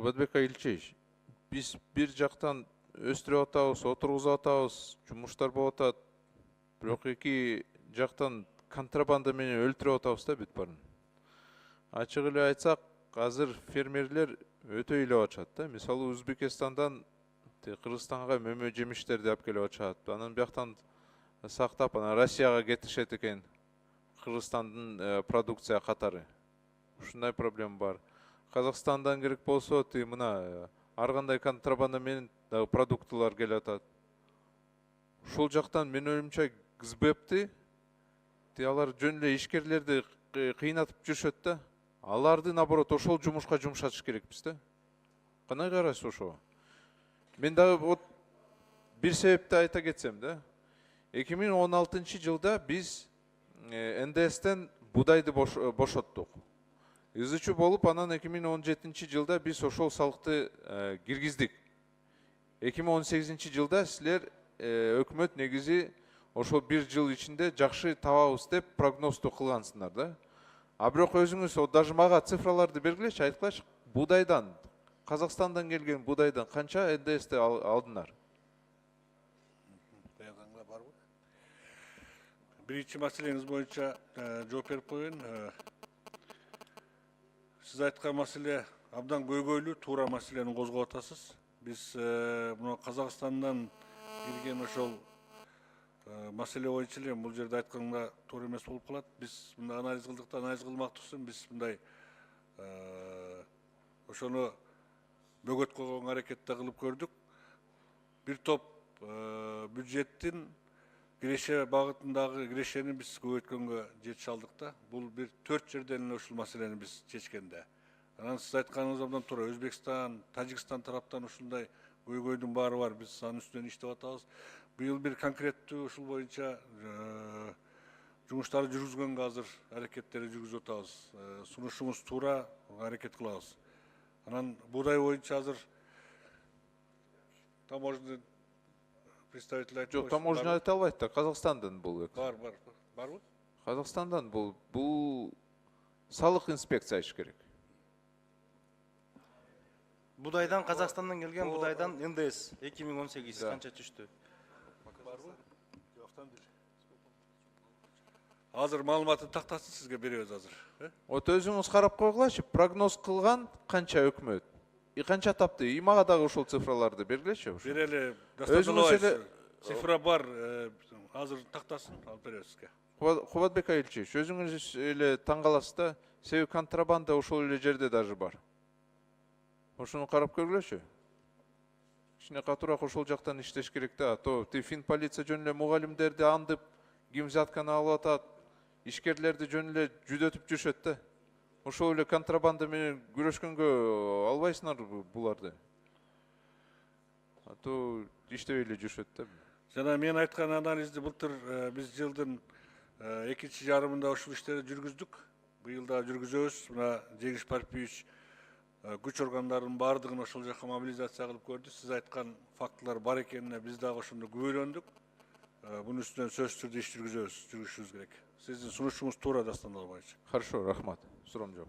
Кубатбек Айылчевич, биз бир жактан өстүрүп атабыз, отургузуп атабыз, жумуштар болуп атат. Бирок эки жактан контрабанда менен өлтүрүп атабыз да бүт баарын. Ачык эле айтсак, азыр фермерлер өтө ыйлап атышат да. Мисалы Өзбекстандан Кыргызстанга мөмө жемиштерди алып келип атышат. Анан бияктан сактап, анан Россияга кетиришет экен. Кыргызстандын продукция катары. Ушундай проблема бар. Казакстандан керек болсо, мына ар кандай контрабанда менен дагы продуктылар келип атат. Ушул жактан мен оюмча ГСБПти алар жөн эле ишкерлерди кыйнатып жүрүшөт да. Аларды наоборот ошол жумушка жумшатыш керекпиз да. Кандай карайсыз ошого? Мен дагы вот бир себепти айта кетсем да. 2016 жылда биз НДСтен будайды бошоттук. Изучу болуп, анан 2017 жылда биз ошол салыкты киргиздик. 2018 жылда силер өкмөт негизи ошол бир жыл ичинде жакшы табабыз деп прогнозду кылгансыңар да. А бирок өзүңүз даже мага цифраларды бергилечи, айткылачы. Будайдан, Казакстандан келген будайдан канча НДСти алдыңар? Баягаңда барбы? Биринчи маселеңиз боюнча жооп берип коеюн. Сиз айткан маселе абдан көйгөйлүү, туура маселени козгоп атасыз. Биз мына Казакстандан келген ошол маселе боюнча эле бул жерде айтканда туура эмес болуп калат. Биз мындай анализ кылдык да, анализ кылмактыкпыз. Биз мындай ошону бөгөт койгонго аракет да кылып көрдүк. Бир топ бюджеттин киреше багытындагы кирешени биз көбөйткөнгө жетише алдык да. Бул бир 4 жерден эле ушул маселени биз чечкенде. Анан сиз айтканыңыз абдан туура. Өзбекстан, Тажикстан тараптан ушундай көйгөйдүн баары бар. Биз анын үстүнөн иштеп атабыз. Быйыл бир конкреттүү ушул боюнча жумуштарды жүргүзгөнгө азыр аракеттерди жүргүзүп атабыз. Сунушубуз туура, аракет кылабыз. Анан будай боюнча азыр таможня представитель айтты. Жок, таможня айта албайт да, Казакстандан бул. Барбы? Казакстандан бул салык инспекция иш керек. Будайдан, Казакстандан келген будайдан НДС 2018 канча түштү? Барбы? Жоктан бир. Азыр маалыматын тактасын сизге беребиз азыр. Вот өзүңүз карап койгулачы, прогноз кылган канча өкмөт? Канча тапты? Мага дагы ошол цифраларды бергилечи. Берели, достаточно цифра бар, азыр тактасын алып беребиз сизге. Кубатбек Айылчевич, өзүңүз эле таң каласыз да, себеби контрабанда ошол эле жерде даже бар. Ошону карап көргүлөчү. Кичине катуураак ошол жактан иштеш керек да. То фин полиция жөн эле мугалимдерди андып, ким взятканы алып атат, ишкерлерди жөн эле жүдөтүп жүрүшөт да. Ошол эле контрабанда менен күрөшкөнгө албайсыңар буларды. То иштебей эле жүрүшөт да. Жана мен айткан анализди былтыр биз жылдын экинчи жарымында ушул иштерди жүргүздүк. Быйыл да жүргүзөбүз. Мына Жеңиш Парпиевич күч органдарынын баардыгын ошол жака мобилизация кылып көрдү. Сиз айткан фактылар бар экенине биз дагы ошондо күбөлөндүк. Бунун үстүнөн сөзсүз түрдө иш жүргүзүшүбүз керек. Сиздин сунушуңуз туура, Дастан Албаевич. Хорошо, рахмат. Сурам жок.